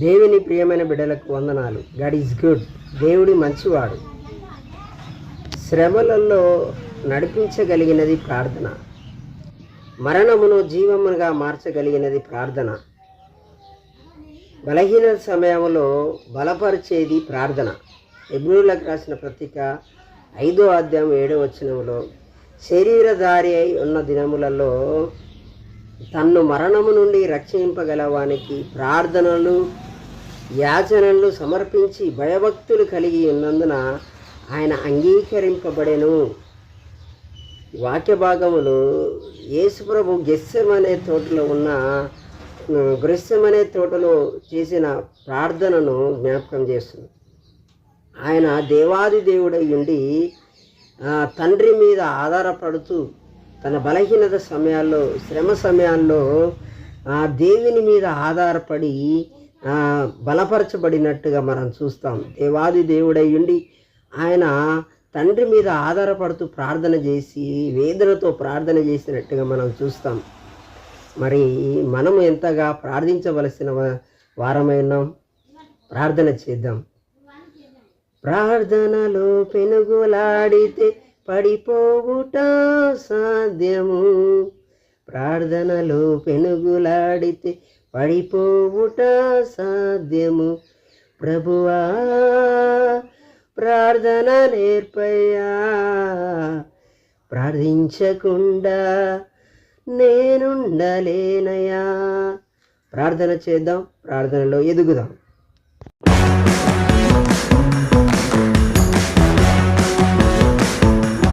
దేవుని ప్రియమైన బిడ్డలకు వందనాలు. God is good. దేవుడి మంచివాడు. శ్రమలలో నడిపించగలిగినది ప్రార్థన. మరణమును జీవముగా మార్చగలిగినది ప్రార్థన. బలహీన సమయంలో బలపరిచేది ప్రార్థన. హెబ్రీయులకు రాసిన పత్రిక 5వ అధ్యాయం 7వ వచనంలో శరీరధారి అయి ఉన్న దినములలో తన్ను మరణము నుండి రక్షింపగలవానికి ప్రార్థనలు యాచనలు సమర్పించి భయభక్తులు కలిగి ఉన్నందున ఆయన అంగీకరింపబడెను. వాక్య భాగములు యేసుప్రభు గెత్సెమనే తోటలో చేసిన ప్రార్థనను జ్ఞాపకం చేస్తుంది. ఆయన దేవాది దేవుడై ఉండి తండ్రి మీద ఆధారపడుతూ తన బలహీనత సమయాల్లో, శ్రమ సమయాల్లో దేవుని మీద ఆధారపడి బలపరచబడినట్టుగా మనం చూస్తాం. దేవాది దేవుడై ఉండి ఆయన తండ్రి మీద ఆధారపడుతూ ప్రార్థన చేసి వేదనతో ప్రార్థన చేసినట్టుగా మనం చూస్తాం. మరి మనము ఎంతగా ప్రార్థించవలసిన వారమైనాం? ప్రార్థన చేద్దాం. ప్రార్థనలో పెనుగులాడితే పడిపోవుట సాధ్యము. ప్రార్థనలో పెనుగులాడితే పడిపోవుట సాధ్యము. ప్రభువా ప్రార్థన నేర్పయ్యా, ప్రార్థించకుండా నేనుండలేనయా. ప్రార్థన చేద్దాం, ప్రార్థనలో ఎదుగుదాం.